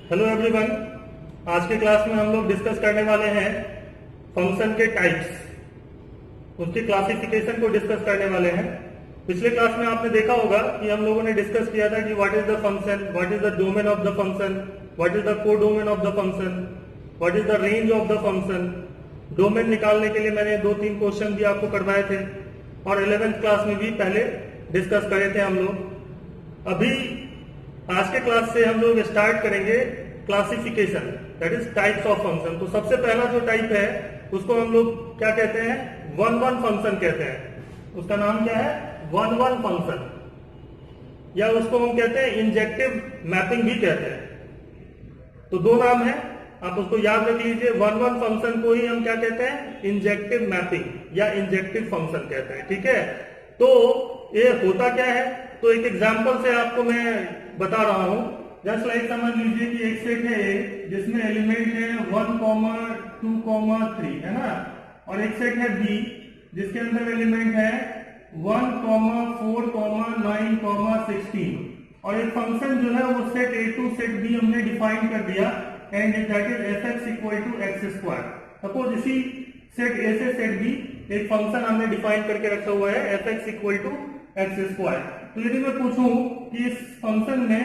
Hello everyone, आज के class में हम लोग डिस्कस करने वाले हैं फंक्शन के टाइप्स, उसकी क्लासिफिकेशन को डिस्कस करने वाले हैं। पिछले क्लास में आपने देखा होगा कि हम लोगों ने डिस्कस किया था कि what is the function, what is the domain of the function, what is the codomain of the function, what is the range of the function. Domain निकालने के लिए मैंने 2-3 क्वेश्चन भी आपको करवाए थे और 11th क्लास में भी पहले डिस्कस करे थे हम लोग। अभी आज के क्लास से हम लोग स्टार्ट करेंगे classification, that is types of function. तो सबसे पहला जो टाइप है उसको हम लोग क्या कहते हैं, वन वन फंक्शन कहते हैं। उसका नाम क्या है, वन वन फंक्शन, या उसको हम कहते हैं इंजेक्टिव मैपिंग भी कहते हैं। तो दो नाम है, आप उसको याद रख लीजिए। वन वन फंक्शन को ही हम क्या कहते हैं, इंजेक्टिव मैपिंग या इंजेक्टिव फंक्शन कहते हैं। ठीक है, तो ये होता क्या है, तो एक एग्जांपल से आपको मैं बता रहा हूं। जस्ट लाइक समझ लीजिए कि एक सेट है जिसमें एलिमेंट है 1, 2, 3, है ना, और एक सेट है बी जिसके अंदर एलिमेंट है 1, 4, 9, 16, और एक फंक्शन जो है वो set A to set B हमने डिफाइन कर दिया, and that is f x equal to x square. Suppose इसी सेट ए से सेट बी एक फंक्शन हमने डिफाइन करके रखा हुआ है f x equal to x square. तो यदि मैं पूछूं कि इस फंक्शन में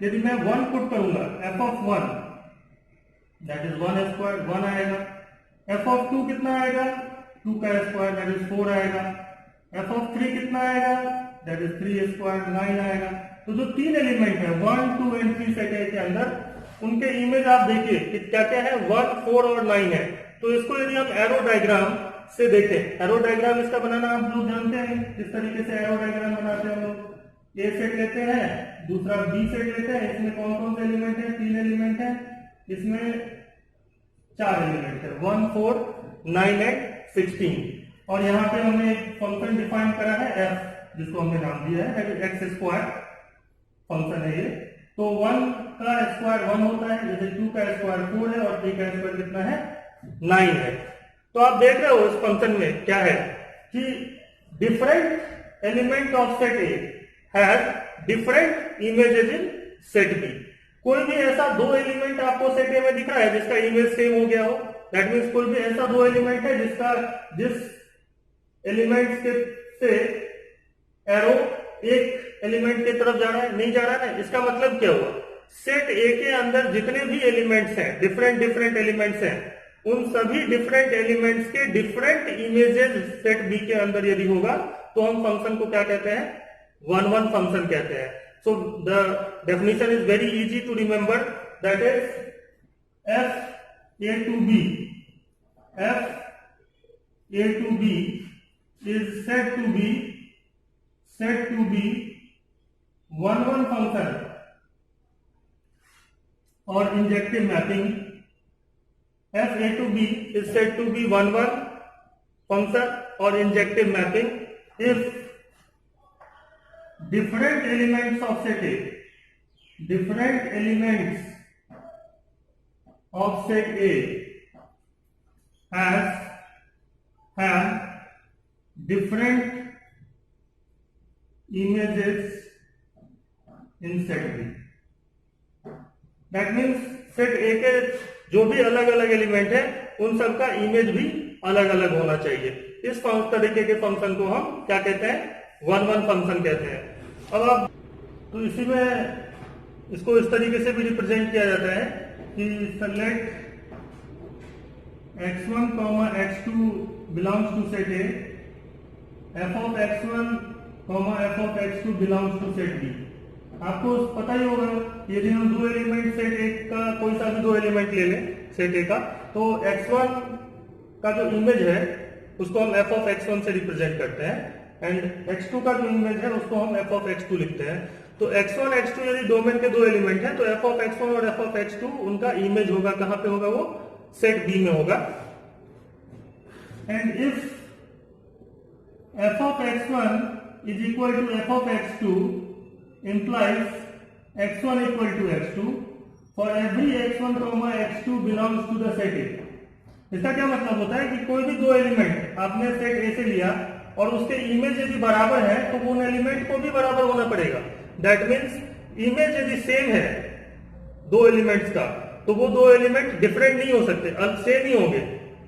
यदि मैं 1 पुट करूंगा, F of 1 that is 1 square 1 आएगा, एफ ऑफ 2 कितना आएगा, 2 का स्क्वायर दैट इज 4 आएगा, एफ ऑफ 3 कितना आएगा, दैट इज 3 स्क्वायर 9 आएगा। तो जो तीन एलिमेंट है 1, 2 एंड 3 सेट ए के अंदर, उनके इमेज आप देखिए कि क्या क्या है, 1, 4 और 9 है। तो इसको यदि हम एरो डायग्राम से देखें, एरो डायग्राम इसका बनाना आप लोग जानते हैं, इस तरीके से एरो डायग्राम बनाते हैं हम लोग। ए सेट लेते हैं, दूसरा बी सेट लेते हैं, इसमें कौन कौन से एलिमेंट है, 3 एलिमेंट है, इसमें 4 एलिमेंट है, 1, 4, 9 एंड 16। और यहाँ पे हमने एक फंक्शन डिफाइन करा है एफ, जिसको हमने नाम दिया है एक्स स्क्वायर फंक्शन है ये। तो 1 का स्क्वायर 1 होता है, जैसे 2 का स्क्वायर 4 है, और 3 का स्क्वायर कितना है, 9 है। तो आप देख रहे हो इस फंक्शन में क्या है कि different element of set A has different images in set B. कोई भी ऐसा दो एलिमेंट आपको सेट ए में दिख रहा है जिसका इमेज सेम हो गया हो, दैट मीन्स कोई भी ऐसा दो एलिमेंट है जिस एलिमेंट से एरो एक एलिमेंट की तरफ जा रहा है, नहीं जा रहा है। इसका मतलब क्या हुआ, सेट ए के अंदर जितने भी एलिमेंट्स हैं, डिफरेंट एलिमेंट्स हैं, उन सभी डिफरेंट एलिमेंट्स के डिफरेंट इमेजेस सेट बी के अंदर यदि होगा तो हम फंक्शन को क्या कहते हैं, वन वन फंक्शन कहते हैं। So the definition is very easy to remember, that is f A to B, f A to B is set to be one one function और injective mapping. F A to B is set to be one one function और injective mapping if different elements of set A, different elements of set A have different images in set B. That means set A के जो भी अलग अलग element है उन सब का इमेज भी अलग अलग होना चाहिए। इस तरीके के फंक्शन को हम क्या कहते हैं, वन वन फंक्शन कहते हैं। अब आप तो इसी में इसको इस तरीके से भी रिप्रेजेंट किया जाता है कि select x1, x2 belongs to set A, f of x1, f of x2 belongs to set B. आपको पता ही होगा, यदि हम दो एलिमेंट सेट ए का कोई सा भी दो एलिमेंट ले लें सेट ए का, तो x1 का जो इमेज है उसको हम f of x1 से रिप्रेजेंट करते हैं, एंड x2 का जो इमेज है उसको हम f of x2 लिखते हैं। तो x1 x2 यदि डोमेन के दो एलिमेंट हैं तो f of x1 और f of x2 उनका इमेज होगा, कहां पे होगा, वो सेट B में होगा। And if f of x1 is equal to f of x2 implies x1 equal to x2 for every x1, x2 belongs to the set A। इसका क्या मतलब होता है कि कोई भी दो एलिमेंट आपने सेट A से लिया और उसके इमेज यदि बराबर है तो उन एलिमेंट को भी बराबर होना पड़ेगा। दैट मीन्स इमेज यदि सेम है, दो एलिमेंट्स का, तो वो दो एलिमेंट डिफरेंट नहीं हो सकते, सेम ही होंगे,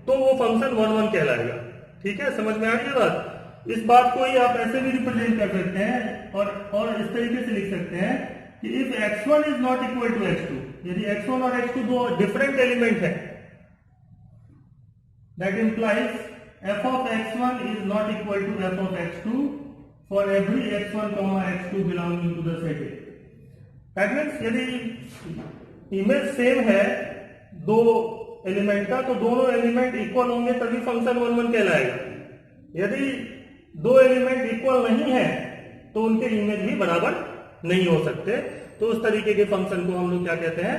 तो वो फंक्शन 1 1 कहलाएगा। ठीक है, समझ में आ रही है बात। इस बात को ही आप ऐसे भी रिप्रेजेंट कर सकते हैं और इस तरीके से लिख सकते हैं कि if x1 is not equal to x2, यदि x1 और x2 दो डिफरेंट एलिमेंट है, that implies f of x1 is not equal to f of x2 for every x1, x2 belonging to the set A. That means यदि image same है दो element का, तो दोनों एलिमेंट इक्वल होंगे तभी फंक्शन 1 1 कहलाएगा। यदि दो एलिमेंट इक्वल नहीं है तो उनके इमेज भी बराबर नहीं हो सकते, तो उस तरीके के फंक्शन को हम लोग क्या कहते हैं,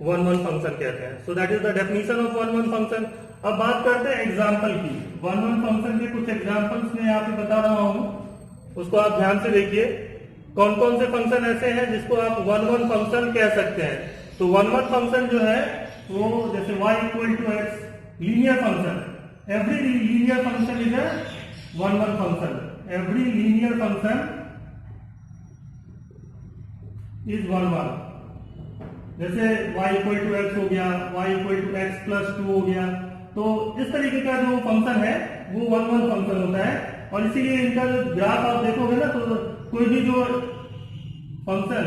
1 1 फंक्शन कहते हैं। So that is the definition of 1 1 function. अब बात करते हैं एग्जाम्पल की। 1 1 फंक्शन के कुछ एग्जाम्पल्स मैं यहाँ पे बता रहा हूं, उसको आप ध्यान से देखिए। कौन कौन से फंक्शन ऐसे हैं जिसको आप 1 1 फंक्शन कह सकते हैं। तो 1 1 फंक्शन जो है वो जैसे y equal to x, linear function, every linear function is a 1 1 function, every linear function is 1 1। जैसे y इक्वल टू एक्स हो गया, y equal to x plus 2 हो गया, तो इस तरीके का जो फंक्शन है वो 1 1 फंक्शन होता है। और इसीलिए इनका जो ग्राफ आप देखोगे ना, तो कोई भी जो फंक्शन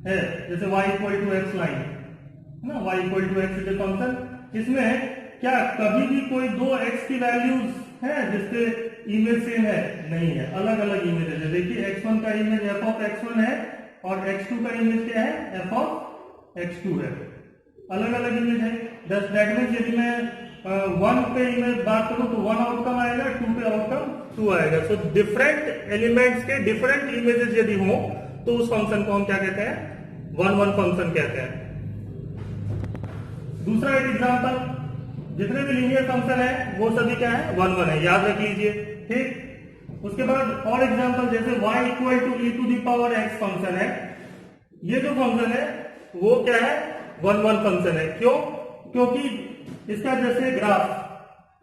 है जैसे y equal to x line है ना, y equal to x is function, इसमें क्या कभी भी कोई दो x की वैल्यूज है जिसके इमेज सेम है? नहीं है, अलग अलग इमेज है। देखिए x1 का इमेज f ऑफ x1 है और x2 का इमेज क्या है, f ऑफ x2 है, अलग अलग इमेज है। दैट मीन्स यदि मैं 1 पे इमेज बात करूं तो 1 आउटकम आएगा, 2 पे आउटकम 2 आएगा। सो डिफरेंट एलिमेंट्स के डिफरेंट इमेजेस यदि हो तो उस फंक्शन को हम क्या कहते हैं, 1 1 फंक्शन कहते हैं। दूसरा एक एग्जांपल, जितने भी लीनियर फंक्शन है वो सभी क्या है, 1 1 है, याद रख लीजिए। ठीक, उसके बाद और एग्जांपल जैसे y equal to e to the power x function है, ये जो फंक्शन है वो क्या है, 1 1 फंक्शन है। क्यों? क्योंकि इसका जैसे ग्राफ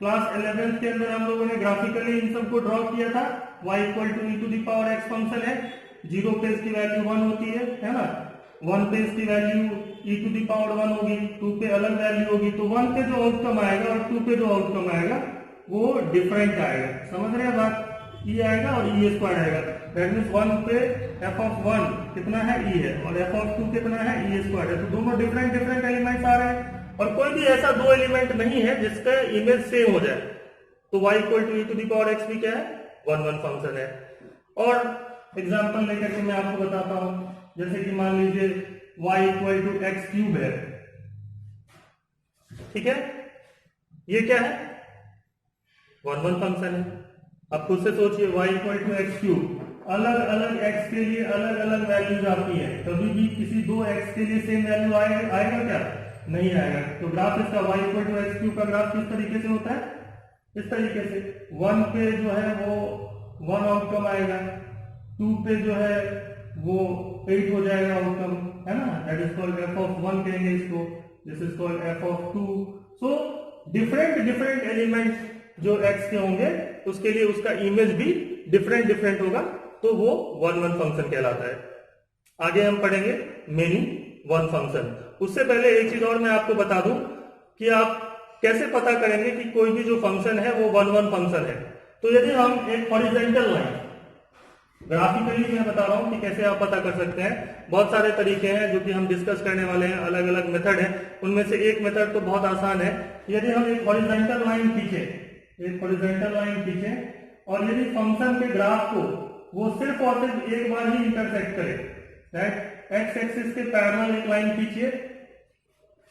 क्लास 11th के अंदर हम लोगों ने ग्राफिकली इन सबको ड्रॉ किया था। y equal to e to the power x function है, 0 पे इसकी वैल्यू 1 होती है ना, 1 पे इसकी value e to the power 1 होगी, 2 पे अलग वैल्यू होगी, तो 1 पे जो आउटकम आएगा और 2 पे जो आउटकम आएगा वो डिफरेंट आएगा। समझ रहे हैं बात, e आएगा और e स्क्वायर आएगा। दैट मींस 1 पे f ऑफ 1 कितना है, e है, और f ऑफ 2 कितना है, e स्क्वायर है। तो दोनों डिफरेंट डिफरेंट एलिमेंट्स आ रहे हैं और कोई भी ऐसा दो एलिमेंट नहीं है जिसका इमेज सेम हो जाए, तो y equal to e to the power x भी क्या है, 1 1 फंक्शन है। और एग्जांपल लेकर के मैं आपको बताता हूं, जैसे कि मान लीजिए y equal to x cube है, ठीक है, ये क्या है, 1 1 फंक्शन है। अब खुद से सोचिए, y equal to x cube, अलग अलग x के लिए अलग अलग वैल्यूज आती है, कभी भी किसी दो x के लिए सेम वैल्यू आएगा क्या, नहीं आएगा। तो ग्राफ इसका y equal to x cube का ग्राफ किस तरीके से होता है, इस तरीके से 1 पे जो है वो 1 आउटकम आएगा, 2 पे जो है वो 8 हो जाएगा आउटकम, है ना, that is called f of 1 कहेंगे इसको, this is called f of 2। So different different elements जो x के होंगे उसके लिए उसका इमेज भी डिफरेंट डिफरेंट होगा, तो वो 1 1 फंक्शन कहलाता है। आगे हम पढ़ेंगे मेनी 1 फंक्शन। उससे पहले एक चीज और मैं आपको बता दूं कि आप कैसे पता करेंगे कि कोई भी जो फंक्शन है वो 1 1 फंक्शन है। तो यदि हम एक हॉरिजॉन्टल लाइन, ग्राफिकली मैं बता रहा हूं कि कैसे आप पता कर सकते हैं, बहुत सारे तरीके हैं जो कि हम डिस्कस करने वाले हैं, अलग अलग मेथड है, उनमें से एक मेथड तो बहुत आसान है। यदि हम एक हॉरिजॉन्टल लाइन खींचे, एक हॉरिजॉन्टल लाइन खींचे और यदि फंक्शन के ग्राफ को वो सिर्फ और सिर्फ एक बार ही इंटरसेक्ट करे, दैट एक्स एक्सिस के पैरेलल एक लाइन खींचिए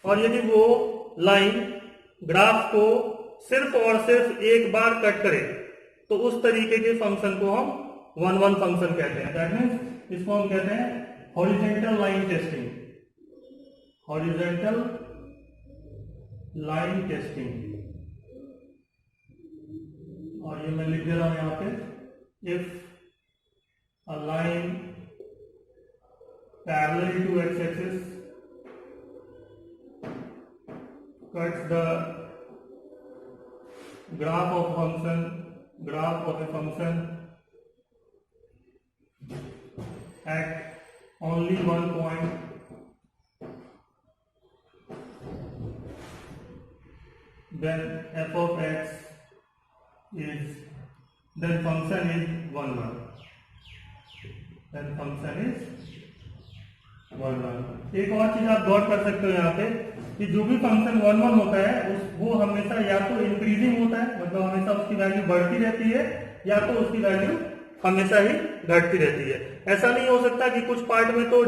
और यदि वो लाइन ग्राफ को सिर्फ और सिर्फ एक बार कट करे, तो उस तरीके के फंक्शन को हम 1 1 फंक्शन कहते हैं। दैट मींस इसको हम कहते हैं horizontal line testing, horizontal line testing. और ये मैं लिख दे रहा हूं यहां पे, if a line parallel to x-axis cuts the graph of a function at only one point then f of x is, then function is 1 1, then function is 1 1. एक और चीज आप गौर कर सकते हो यहाँ पे कि जो भी फंक्शन 1 1 होता है वो हमेशा या तो इंक्रीजिंग होता है, मतलब हमेशा उसकी वैल्यू बढ़ती रहती है, या तो उसकी वैल्यू हमेशा ही घटती रहती है। ऐसा नहीं हो सकता कि कुछ पार्ट में तो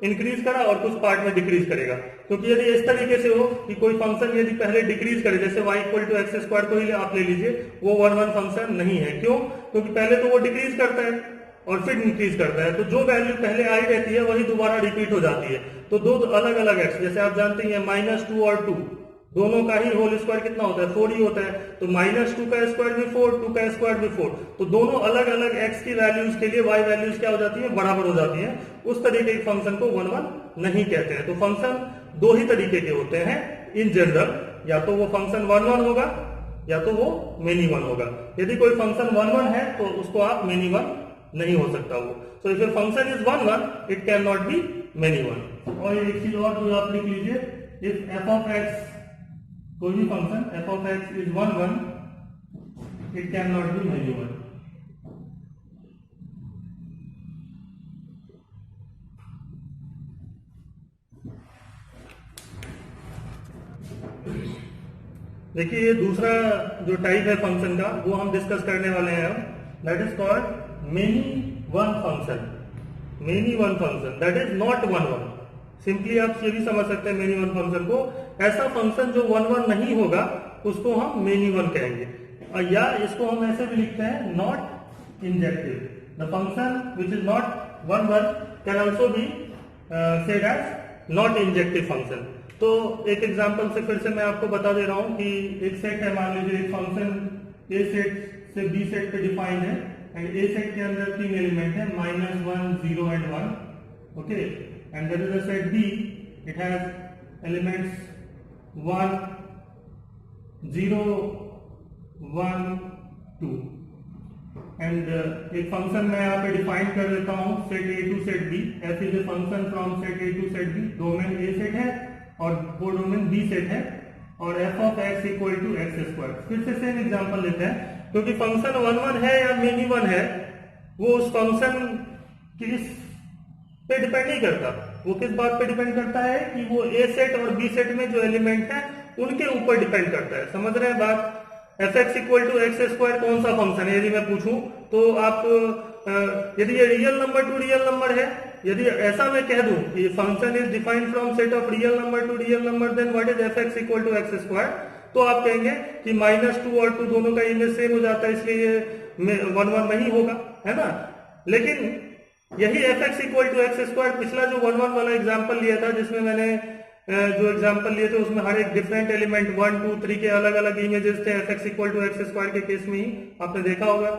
इंक्रीज करा और कुछ पार्ट में डिक्रीज करेगा, क्योंकि यदि इस तरीके से हो कि कोई फंक्शन यदि पहले डिक्रीज करे, जैसे y equal to x square को ही आप ले लीजिए, वो 1 1 फंक्शन नहीं है। क्यों? क्योंकि पहले तो वो डिक्रीज करता है और फिर इंक्रीज करता है, तो जो वैल्यू पहले आई रहती है वही दोबारा रिपीट हो जाती है। तो दो अलग अलग एक्स, जैसे आप जानते हैं -2 और 2 दोनों का ही होल स्क्वायर कितना होता है? 4 ही होता है। तो -2 का स्क्वायर भी 4, 2 का स्क्वायर भी 4, तो दोनों अलग अलग एक्स की वैल्यूज के लिए वाई वैल्यूज क्या हो जाती है? बराबर हो जाती है। उस तरीके के फंक्शन को 1 1 नहीं कहते हैं। तो फंक्शन दो ही तरीके के होते हैं इन जनरल, या तो वो फंक्शन 1 1 होगा या तो वो मेनी 1 होगा। यदि कोई फंक्शन 1 1 है तो उसको आप मेनी 1 नहीं हो सकता वो। So if your function is 1 1 it can not be many 1। और एक चीज और जो आप लिख लीजिए, इफ एफ ऑफ एक्स, कोई भी function F of x is 1 1 it can not be many 1। देखिए ये दूसरा जो टाइप है फंक्शन का वो हम डिस्कस करने वाले हैं अब, that is called many one function. Many one function that is not 1 1। Simply आप ये भी समझ सकते हैं मेनी वन फंक्शन को, ऐसा फंक्शन जो 1 1 नहीं होगा उसको हम मेनी वन कहेंगे, और या इसको हम ऐसे भी लिखते हैं not injective. The function which is not 1 1 can also be said as not injective function. तो एक एग्जांपल से फिर से मैं आपको बता दे रहा हूं कि एक सेट है, मान लीजिए एक फंक्शन ए सेट से बी सेट पे डिफाइन है, एंड ए सेट के अंदर 3 एलिमेंट है -1 0 and 1, okay, and there is a set B, it has elements 1 0 1 2, and एक फंक्शन मैं यहाँ पे डिफाइन कर देता हूं set A to set B, f is a function from set A to set B, domain A set है और वो डोमेन बी सेट है, और f of x equal to x square. फिर से सेम एग्जांपल लेते हैं, क्योंकि फंक्शन 1 1 है या मेनी 1 है वो उस फंक्शन किस पे डिपेंड नहीं करता, वो किस बात पे डिपेंड करता है कि वो ए सेट और बी सेट में जो एलिमेंट है उनके ऊपर डिपेंड करता है। समझ रहे हैं बात? F x equal to x square कौन सा फंक्शन है? यदि मैं पूछूं तो आप यदि ये real number to real number है, यदि ऐसा मैं कह दूं कि function is defined from set of real number to real number, then what is f x equal to x square, तो आप कहेंगे कि -2 और 2 दोनों का इमेज सेम हो जाता है, इसलिए ये 1 1 नहीं होगा, है ना। लेकिन यही f x equal to x square, पिछला जो 1 1 वाला एग्जाम्पल लिया था जिसमें मैंने जो एग्जाम्पल लिए थे उसमें हर एक डिफरेंट एलिमेंट 1 2 3 के अलग अलग इमेजेस थे, f x equal to x square के केस में ही आपने देखा होगा।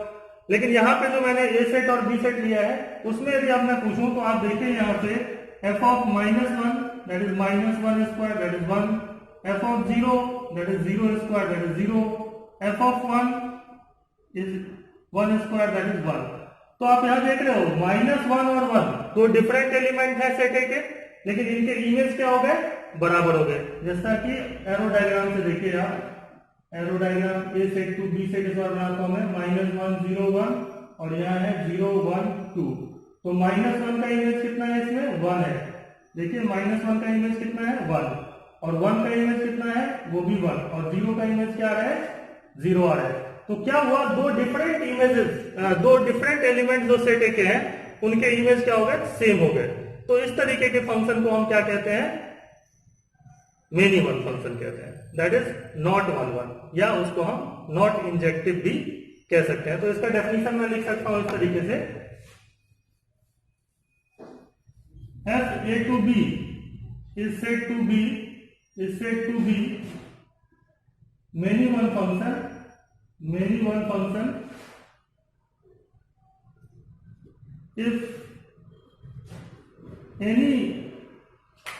लेकिन यहाँ पे जो मैंने ए सेट और बी सेट लिया है उसमें यदि अब मैं पूछूं तो आप देखिए यहाँ पे F of -1 that is -1 square that is 1, F of 0 that is 0 square that is 0, F of 1 is 1 square that is 1। तो आप यहाँ देख रहे हो -1 और 1 दो डिफरेंट एलिमेंट है सेट ए के, लेकिन इनके इमेज क्या हो गए? बराबर हो गए। जैसा कि एरो डायग्राम से देखिए आप, arrow diagram A set to B set इस बार बनाता हूं मैं, -1 0 1 और यहाँ है 0 1 2, तो -1 का इमेज कितना है इसमें? 1 है। देखिए -1 का इमेज कितना है? 1, और 1 का इमेज कितना है? वो भी 1, और 0 का इमेज क्या आ रहा है? 0 आ रहा है। तो क्या हुआ? दो डिफरेंट इमेजेस, दो डिफरेंट एलिमेंट जो सेट ए के हैं उनके इमेज क्या हो गए? सेम हो गए। तो इस तरीके के फंक्शन को हम क्या कहते हैं? मेनी वन फंक्शन कहते हैं, दैट इज नॉट 1 1, या उसको हम नॉट इंजेक्टिव भी कह सकते हैं। तो इसका डेफिनेशन मैं लिख सकता हूं इस तरीके से, f A to B is set to B many one function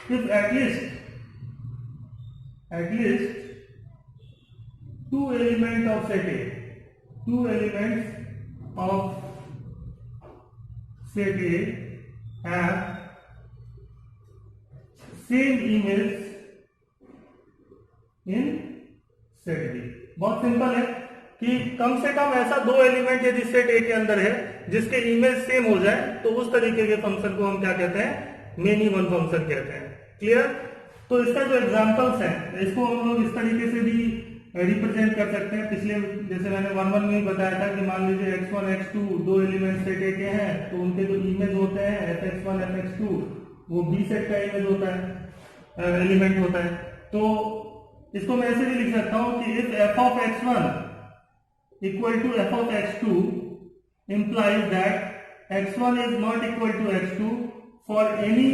if at least two elements of set A have same image in set B. बहुत सिंपल है कि कम से कम ऐसा दो एलिमेंट यदि सेट ए के अंदर है जिसके इमेज सेम हो जाए तो उस तरीके के फंक्शन को हम क्या कहते हैं, मेनी वन फंक्शन कहते हैं। क्लियर? तो इसका जो एग्जांपल्स है इसको हम लोग इस तरीके से भी रिप्रेजेंट कर सकते हैं। पिछले जैसे मैंने 1-1 में ही बताया था कि मान लीजिए x1 x2 दो एलिमेंट सेट ए के हैं तो उनके जो इमेज होते हैं fx1 fx2 वो बी सेट का इमेज होता है, एलिमेंट होता है। तो इसको मैं ऐसे भी लिख सकता हूं कि if f of x1 equal to f of x2 implies that x1 is not equal to x2 for any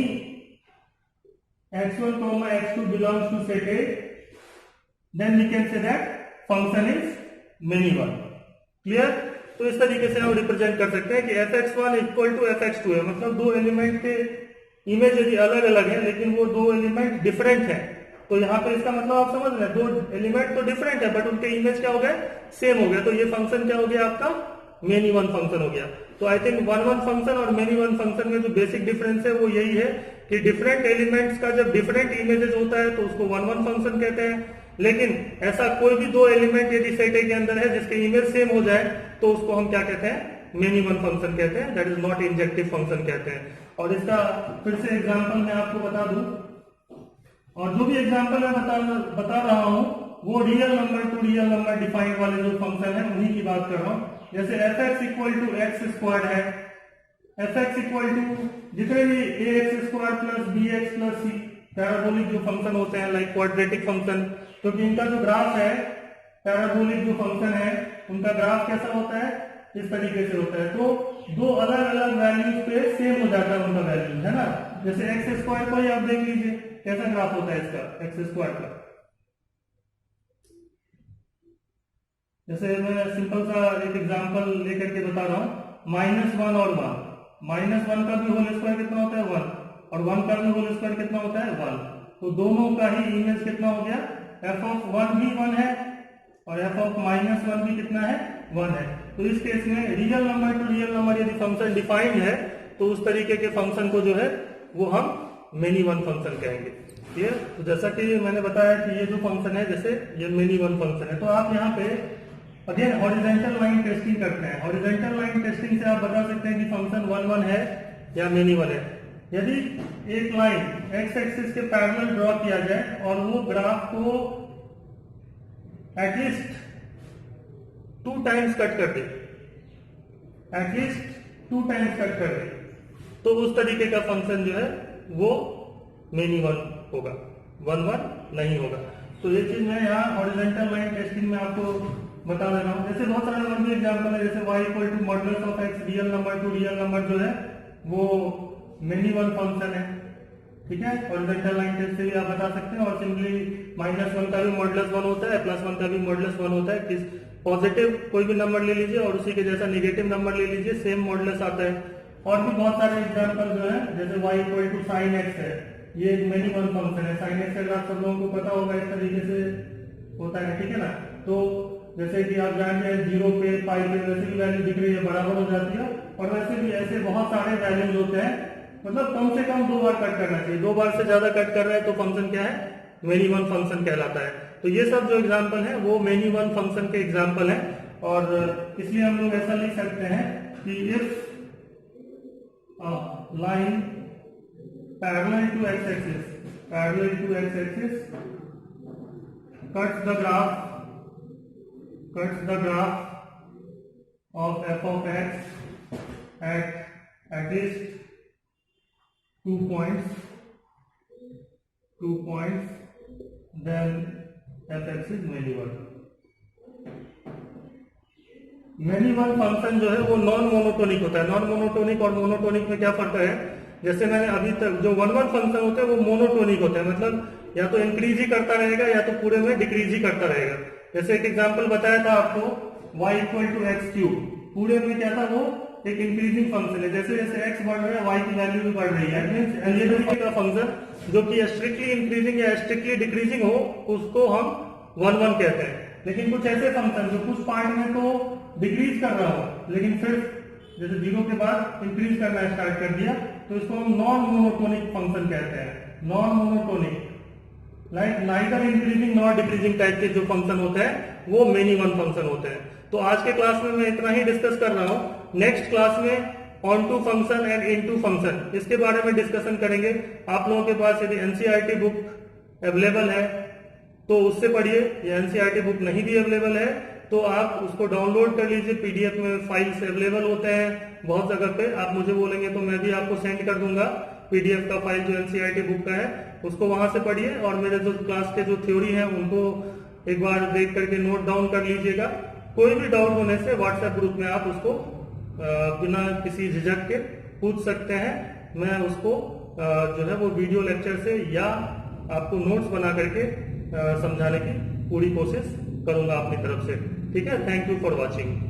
x1 comma x2 belongs to set A, then we can say that function is many one. Clear? तो इस तरीके से हम represent कर सकते हैं कि fx1 equal to fx2 है, मतलब दो एलिमेंट के इमेज यदि अलग अलग है लेकिन वो दो एलिमेंट डिफरेंट है तो यहाँ पे इसका मतलब आप समझ रहे हैं, दो एलिमेंट तो डिफरेंट है बट उनके इमेज क्या हो गए, सेम हो गया। तो ये फंक्शन क्या हो गया आपका, मेनी वन फंक्शन हो गया। तो I think one one function और मेनी वन फंक्शन में जो बेसिक डिफरेंस है वो यही है कि डिफरेंट एलिमेंट्स का जब डिफरेंट इमेजेस होता है तो उसको वन वन फंक्शन कहते हैं, लेकिन ऐसा कोई भी दो एलिमेंट यदि सेट ए के अंदर है जिसके इमेज सेम हो जाए तो उसको हम क्या कहते हैं, मेनी वन फंक्शन कहते हैं, that is not injective function कहते हैं। और इसका फिर से एग्जाम्पल मैं आपको बता दूं, और जो भी एग्जाम्पल मैं बता रहा हूं वो real number to real number defined वाले जो फंक्शन है उन्हीं की बात कर रहा हूं। जैसे fx equal to x square है, fx इक्वल टू जितने भी ax square plus bx plus c parabolic जो फंक्शन होते हैं लाइक क्वाड्रेटिक फंक्शन, क्योंकि इनका जो ग्राफ है पैराबोलिक जो फंक्शन है उनका ग्राफ कैसा होता है, इस तरीके से होता है। तो दो अलग अलग वैल्यूज पे सेम हो जाता है उनका वैल्यू, है ना। जैसे एक्स स्क्वायर को ही आप देख लीजिए कैसा ग्राफ होता है इसका, एक्स स्क्वायर का। जैसे मैं सिंपल सा एक एग्जांपल लेकर के बता रहा हूं, -1 और 1, -1 का भी होल स्क्वायर कितना होता है 1 और 1 का भी होल स्क्वायर कितना होता है 1। तो दोनों का ही इमेज कितना हो गया, f(1) भी 1 है और f(-1) भी कितना है 1 है। तो इस केस में real number to real number यदि फंक्शन डिफाइंड है तो उस तरीके के फंक्शन को जो है वो हम मेनी वन फंक्शन कहेंगे। क्लियर? तो जैसा कि मैंने बताया कि ये जो फंक्शन है जैसे ये मेनी वन फंक्शन है, तो आप यहाँ पे अगेन हॉरिजॉन्टल लाइन टेस्टिंग करते हैं। हॉरिजॉन्टल लाइन टेस्टिंग से आप बता सकते हैं कि फंक्शन 1 1 है या मेनी वन है। यदि एक लाइन एक्स एक्सिस के पैरेलल ड्रॉ किया जाए और वो ग्राफ को एटलीस्ट 2 टाइम्स कट कर दे, एटलीस्ट 2 टाइम्स कट कर दे, तो उस तरीके का फंक्शन जो है वो मेनी वन होगा, 1 1 नहीं होगा। तो ये चीज मैं यहाँ हॉरिजॉन्टल लाइन टेस्टिंग में आपको बता दे रहा हूँ। जैसे बहुत सारे और भी एग्जाम्पल है, जैसे y equal to modulus of x real number to real number जो है वो मेनी वन फंक्शन है। ठीक है, हॉरिजॉन्टल लाइन टेस्ट से भी आप बता सकते हैं। और सिंपली -1 का भी मॉडुलस 1 होता है, +1 का भी मॉडुलस 1 होता है। किस पॉजिटिव कोई भी नंबर ले लीजिए और उसी के जैसा नेगेटिव नंबर ले लीजिए, सेम मॉडुलस आता है। और भी बहुत सारे एग्जाम्पल जो है, जैसे y equal to sine x है, ये एक मेनी वन फंक्शन है। साइन एक्स का आप सब लोगों को पता होगा, इस तरीके से होता है। ठीक है ना। तो जैसे कि आप जानते हैं 0 पे पाई पे वैसे की वैल्यू दिख रही है, बराबर हो जाती है। और वैसे भी ऐसे बहुत सारे वैल्यूज होते हैं, मतलब कम से कम 2 बार कट करना चाहिए। 2 बार से ज्यादा कट कर रहे हैं तो फंक्शन क्या है, मेनी वन फंक्शन कहलाता है। तो ये सब जो एग्जाम्पल है वो मेनी वन फंक्शन के एग्जाम्पल है। और इसलिए हम लोग ऐसा लिख सकते हैं कि if line parallel to x axis cuts the graph of f of x at least 2 points, then fx is many one। Many one function जो है वो नॉन मोनोटोनिक होता है। नॉन मोनोटोनिक और मोनोटोनिक में क्या फर्क है, जैसे मैंने अभी तक जो 1 1 फंक्शन होता है वो मोनोटोनिक होता है, मतलब या तो इंक्रीज ही करता रहेगा या तो पूरे में डिक्रीज ही करता रहेगा। जैसे एक एग्जांपल बताया था आपको, y equal to x cube, पूरे में क्या था वो एक इंक्रीजिंग फंक्शन है। जैसे जैसे x बढ़ रहा है y की वैल्यू भी बढ़ रही है। मींस अलजेब्रिक का फंक्शन जो कि स्ट्रिक्टली इंक्रीजिंग या स्ट्रिक्टली डिक्रीजिंग हो उसको हम 1 1 कहते हैं। लेकिन कुछ ऐसे फंक्शन जो कुछ पार्ट में तो डिक्रीज कर रहा हो लेकिन फिर जैसे 0 के बाद इंक्रीज करना स्टार्ट कर दिया तो इसको हम नॉन मोनोटोनिक फंक्शन कहते हैं। Non monotonic neither increasing not decreasing type के जो फंक्शन होते हैं वो मेनी वन फंक्शन होते हैं। तो आज के क्लास में मैं इतना ही डिस्कस कर रहा हूं। नेक्स्ट क्लास में onto function and into function इसके बारे में डिस्कशन करेंगे। आप लोगों के पास यदि एनसीईआरटी बुक अवेलेबल है तो उससे पढ़िए, या एनसीईआरटी बुक नहीं भी अवेलेबल है तो आप उसको डाउनलोड कर लीजिए। पीडीएफ में फाइल्स अवेलेबल होते हैं बहुत जगह पे, आप मुझे बोलेंगे तो मैं भी आपको सेंड कर दूंगा पीडीएफ का फाइल जो एनसीईआरटी बुक का है, उसको वहां से पढ़िए और मेरे जो क्लास के जो थ्योरी है उनको एक बार देख करके नोट डाउन कर लीजिएगा। कोई भी डाउट होने से व्हाट्सएप ग्रुप में आप उसको बिना किसी झिझक के पूछ सकते हैं। मैं उसको जो है वो वीडियो लेक्चर से या आपको नोट्स बना करके समझाने की पूरी कोशिश करूंगा अपनी तरफ से। ठीक है, थैंक यू फॉर वॉचिंग।